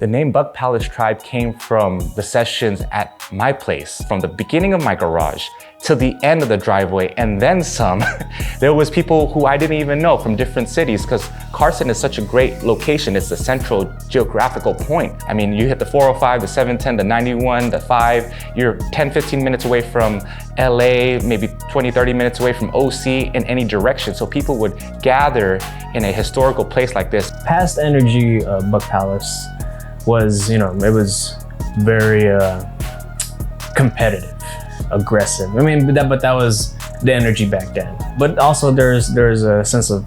The name Buck Palace Tribe came from the sessions at my place, from the beginning of my garage to the end of the driveway, and then some. There was people who I didn't even know from different cities, because Carson is such a great location. It's the central geographical point. I mean, you hit the 405, the 710, the 91, the 5, you're 10, 15 minutes away from LA, maybe 20, 30 minutes away from OC in any direction. So people would gather in a historical place like this. Past energy of Buck Palace was, it was very competitive, aggressive. I mean, but that was the energy back then. But also there's a sense of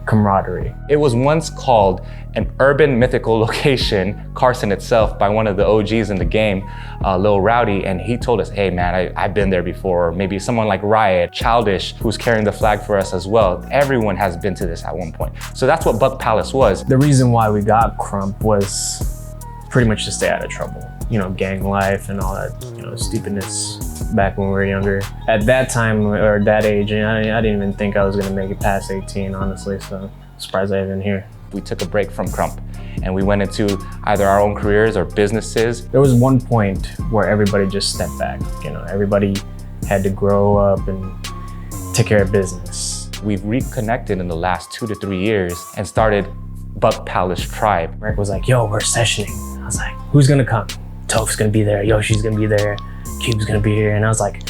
camaraderie. It was once called an urban mythical location, Carson itself, by one of the OGs in the game, Lil Rowdy, and he told us, hey man, I've been there before. Or maybe someone like Riot, Childish, who's carrying the flag for us as well. Everyone has been to this at one point. So that's what Buck Palace was. The reason why we got Krump was pretty much to stay out of trouble. Gang life and all that, stupidness back when we were younger. At that time, or that age, I didn't even think I was gonna make it past 18, honestly, so I'm surprised I'm even here. We took a break from Krump and we went into either our own careers or businesses. There was one point where everybody just stepped back. Everybody had to grow up and take care of business. We've reconnected in the last 2 to 3 years and started Buck Palace Tribe. Rick was like, yo, we're sessioning. I was like, who's gonna come? Toph's gonna be there, Yoshi's gonna be there, Cube's gonna be here. And I was like,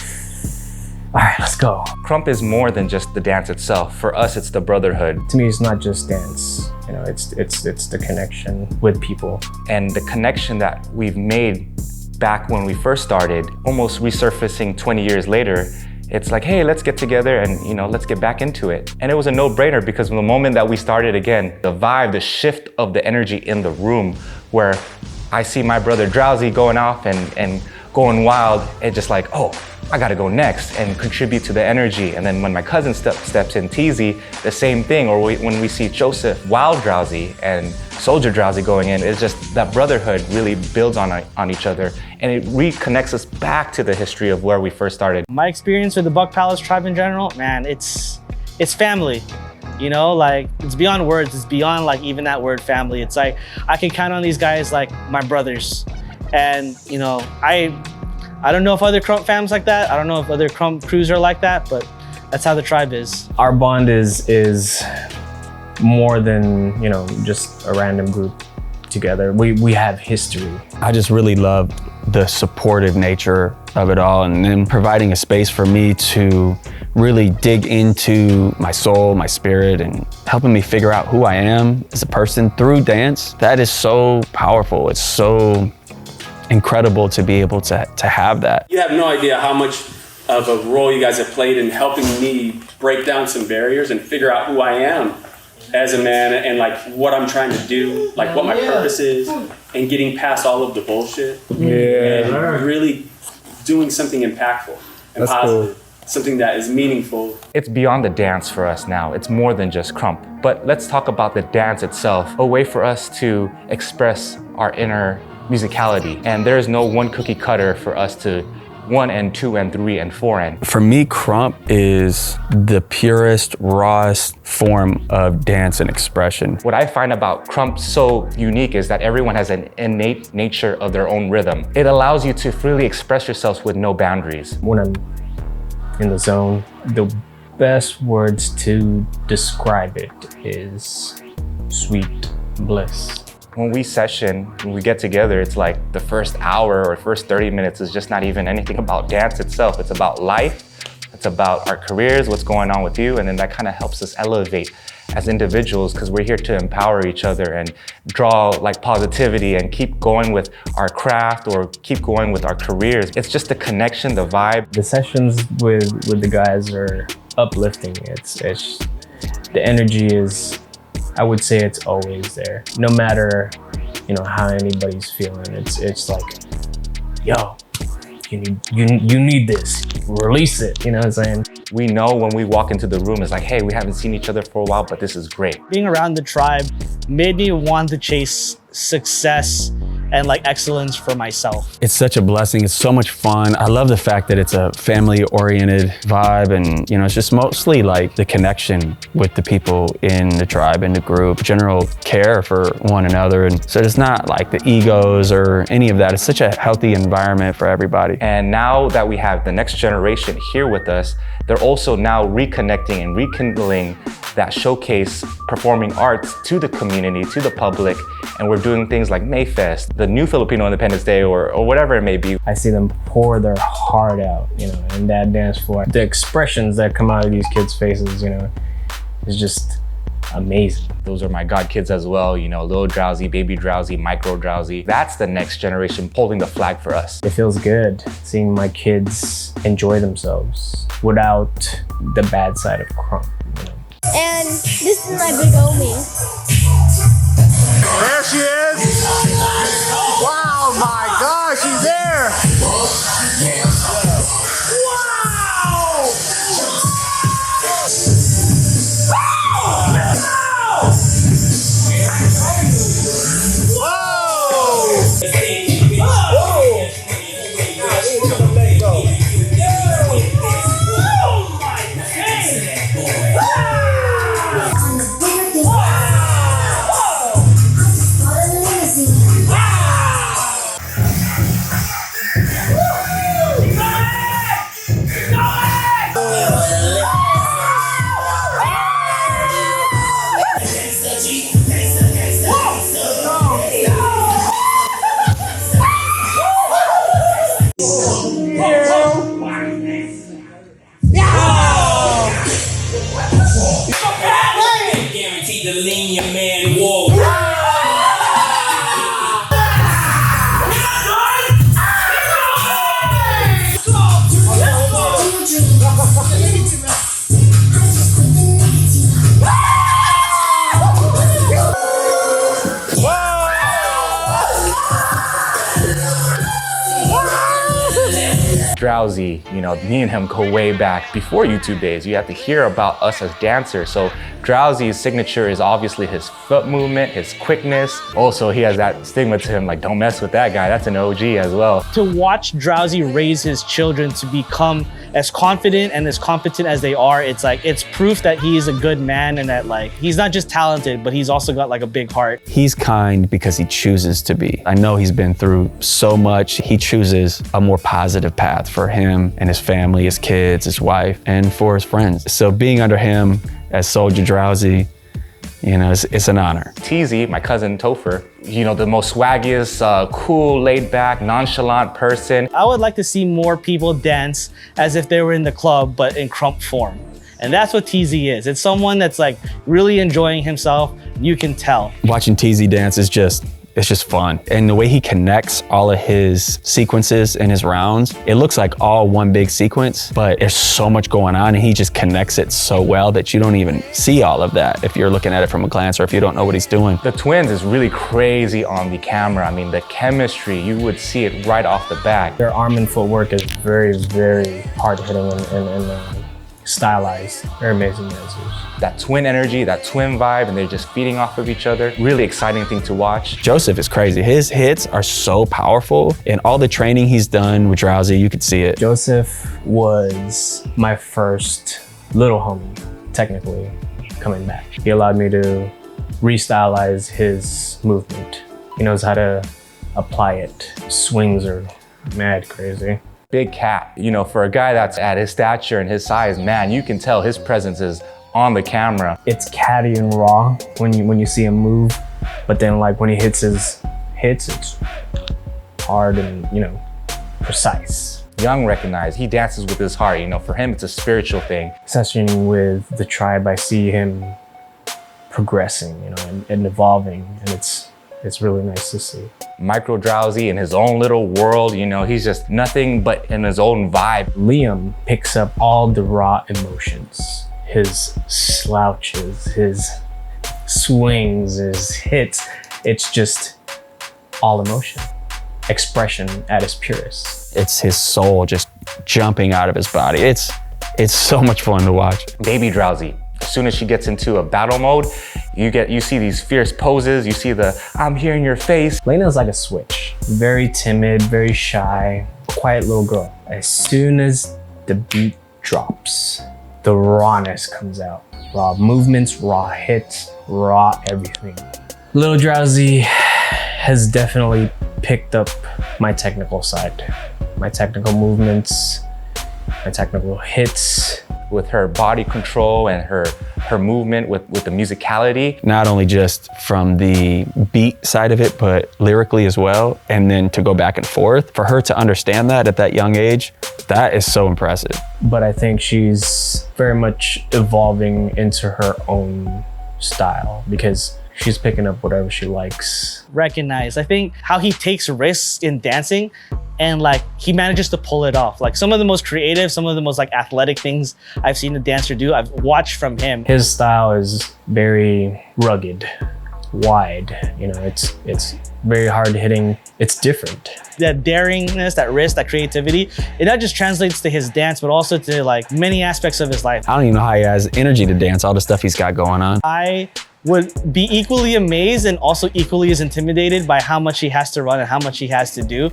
all right, let's go. Krump is more than just the dance itself. For us, it's the brotherhood. To me, it's not just dance. It's the connection with people. And the connection that we've made back when we first started, almost resurfacing 20 years later, it's like, hey, let's get together and let's get back into it. And it was a no-brainer, because from the moment that we started again, the vibe, the shift of the energy in the room, where I see my brother Drowzy going off and going wild, it's just like, oh, I gotta go next and contribute to the energy. And then when my cousin steps in, Teasy, the same thing. Or when we see Joseph, Wyhld Drowzy, and Soulja Drowzy going in, it's just that brotherhood really builds on each other. And it reconnects us back to the history of where we first started. My experience with the Buck Palace Tribe in general, man, it's family. It's beyond words. It's beyond even that word family. It's like, I can count on these guys like my brothers. And, I don't know if other Krump fams like that. I don't know if other Krump crews are like that, but that's how the tribe is. Our bond is more than, just a random group together. We have history. I just really love the supportive nature of it all, and then providing a space for me to really dig into my soul, my spirit, and helping me figure out who I am as a person through dance. That is so powerful. It's so incredible to be able to have that. You have no idea how much of a role you guys have played in helping me break down some barriers and figure out who I am as a man, and what I'm trying to do, what my purpose is, and getting past all of the bullshit. And really doing something impactful and positive. Cool. Something that is meaningful. It's beyond the dance for us now. It's more than just Krump. But let's talk about the dance itself, a way for us to express our inner musicality. And there is no one cookie cutter for us to 1 and 2 and 3 and 4 and. For me, Krump is the purest, rawest form of dance and expression. What I find about Krump so unique is that everyone has an innate nature of their own rhythm. It allows you to freely express yourselves with no boundaries. When I'm in the zone, the best words to describe it is sweet bliss. When we session, when we get together, it's like the first hour or first 30 minutes is just not even anything about dance itself. It's about life, it's about our careers, what's going on with you, and then that kind of helps us elevate as individuals, because we're here to empower each other and draw positivity and keep going with our craft or keep going with our careers. It's just the connection, the vibe. The sessions with the guys are uplifting. It's the energy is, I would say it's always there. No matter, how anybody's feeling. It's like, yo, you need this, release it, you know what I'm saying? We know when we walk into the room, it's like, hey, we haven't seen each other for a while, but this is great. Being around the tribe made me want to chase success and like excellence for myself. It's such a blessing. It's so much fun. I love the fact that it's a family-oriented vibe, and it's just mostly like the connection with the people in the tribe, in the group, general care for one another. And so it's not like the egos or any of that. It's such a healthy environment for everybody. And now that we have the next generation here with us, they're also now reconnecting and rekindling that showcase performing arts to the community, to the public. And we're doing things like Mayfest, the new Filipino Independence Day, or whatever it may be. I see them pour their heart out, in that dance floor. The expressions that come out of these kids' faces, is just amazing. Those are my god kids as well, Lil Drowzy, Baby Drowzy, Micro Drowzy. That's the next generation holding the flag for us. It feels good seeing my kids enjoy themselves without the bad side of krump. And this is my big homie. There she is! Wow, my gosh, she's there! Drowzy, me and him go way back before YouTube days. You have to hear about us as dancers. So Drowzy's signature is obviously his foot movement, his quickness. Also, he has that stigma to him, like, don't mess with that guy. That's an OG as well. To watch Drowzy raise his children to become as confident and as competent as they are, it's proof that he is a good man and that he's not just talented, but he's also got a big heart. He's kind because he chooses to be. I know he's been through so much. He chooses a more positive path for him and his family, his kids, his wife, and for his friends. So being under him as Soulja Drowzy, it's an honor. TZ, my cousin Topher, the most swaggiest, cool, laid back, nonchalant person. I would like to see more people dance as if they were in the club, but in krump form. And that's what TZ is. It's someone that's really enjoying himself. You can tell. Watching TZ dance is just fun. And the way he connects all of his sequences and his rounds, it looks like all one big sequence, but there's so much going on and he just connects it so well that you don't even see all of that if you're looking at it from a glance or if you don't know what he's doing. The twins is really crazy on the camera. I mean, the chemistry, you would see it right off the bat. Their arm and footwork is very, very hard-hitting and stylized. They're amazing dancers. That twin energy, that twin vibe, and they're just feeding off of each other. Really exciting thing to watch. Joseph is crazy. His hits are so powerful, and all the training he's done with Drowzy, you could see it. Joseph was my first little homie, technically, coming back. He allowed me to restylize his movement. He knows how to apply it. Swings are mad crazy. Big cat. For a guy that's at his stature and his size, man, you can tell his presence is on the camera. It's catty and raw when you see him move, but then when he hits his hits, it's hard and precise. Young Wreckognize, he dances with his heart. For him, it's a spiritual thing. Sessioning with the tribe, I see him progressing, and evolving, and it's really nice to see. Micro Drowzy in his own little world, he's just nothing but in his own vibe. Liam picks up all the raw emotions. His slouches, his swings, his hits. It's just all emotion. Expression at its purest. It's his soul just jumping out of his body. It's so much fun to watch. Baby Drowzy, As soon as she gets into a battle mode, you see these fierce poses, you see the I'm here in your face. Lena's like a switch. Very timid, very shy, quiet little girl. As soon as the beat drops, the rawness comes out. Raw movements, raw hits, raw everything. Wyhld Drowzy has definitely picked up my technical side. My technical movements, my technical hits. With her body control and her movement with the musicality. Not only just from the beat side of it, but lyrically as well. And then to go back and forth. For her to understand that at that young age, that is so impressive. But I think she's very much evolving into her own style because she's picking up whatever she likes. Wreckognize. I think how he takes risks in dancing and like he manages to pull it off. Like some of the most creative, some of the most like athletic things I've seen a dancer do, I've watched from him. His style is very rugged, wide. You know, it's very hard hitting. It's different. That daringness, that risk, that creativity, it not just translates to his dance, but also to like many aspects of his life. I don't even know how he has energy to dance, all the stuff he's got going on. I would be equally amazed and also equally as intimidated by how much he has to run and how much he has to do.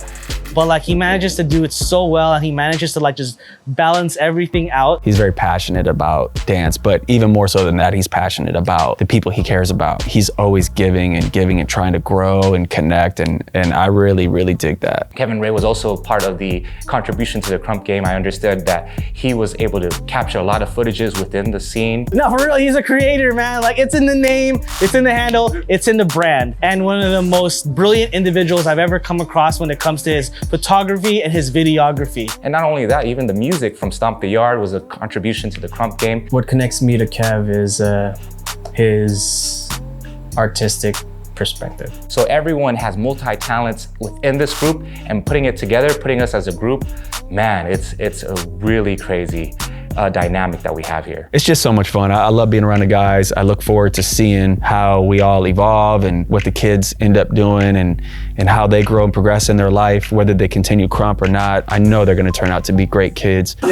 But like he manages to do it so well and he manages to like just balance everything out. He's very passionate about dance, but even more so than that, he's passionate about the people he cares about. He's always giving and trying to grow and connect, and I really, really dig that. KEVINRAY was also part of the contribution to the krump game. I understood that he was able to capture a lot of footages within the scene. No, for real, he's a creator, man. Like it's in the name, it's in the handle, it's in the brand. And one of the most brilliant individuals I've ever come across when it comes to his photography and his videography. And not only that, even the music from Stomp the Yard was a contribution to the krump game. What connects me to Kev is his artistic perspective. So everyone has multi-talents within this group, and putting it together, putting us as a group, man, it's a really crazy dynamic that we have here. It's just so much fun. I love being around the guys. I look forward to seeing how we all evolve and what the kids end up doing and how they grow and progress in their life, whether they continue krump or not. I know they're gonna turn out to be great kids. The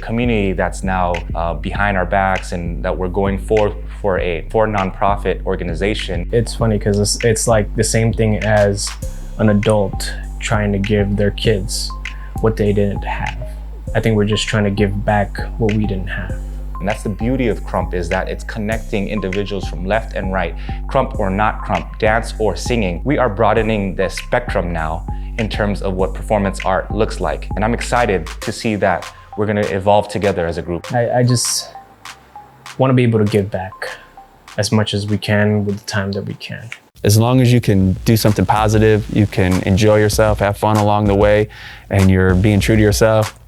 community that's now behind our backs and that we're going for nonprofit organization. It's funny because it's like the same thing as an adult trying to give their kids what they didn't have. I think we're just trying to give back what we didn't have. And that's the beauty of krump, is that it's connecting individuals from left and right, krump or not krump, dance or singing. We are broadening the spectrum now in terms of what performance art looks like. And I'm excited to see that we're gonna evolve together as a group. I just want to be able to give back as much as we can with the time that we can. As long as you can do something positive, you can enjoy yourself, have fun along the way, and you're being true to yourself,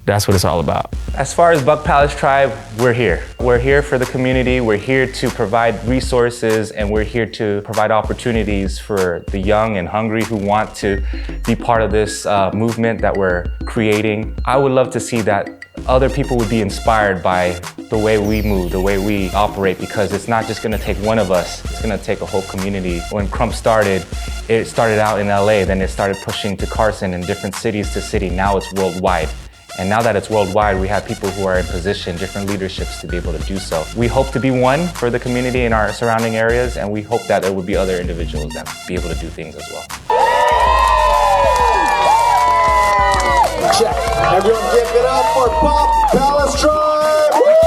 that's what it's all about. As far as Buck Palace Tribe, we're here. We're here for the community. We're here to provide resources, and we're here to provide opportunities for the young and hungry who want to be part of this movement that we're creating. I would love to see that other people would be inspired by the way we move, the way we operate, because it's not just gonna take one of us, it's gonna take a whole community. When krump started, it started out in LA, then it started pushing to Carson and different cities to city. Now it's worldwide. And now that it's worldwide, we have people who are in position, different leaderships to be able to do so. We hope to be one for the community in our surrounding areas, and we hope that there would be other individuals that would be able to do things as well. Check. Everyone give it up for Buck Palace Tribe!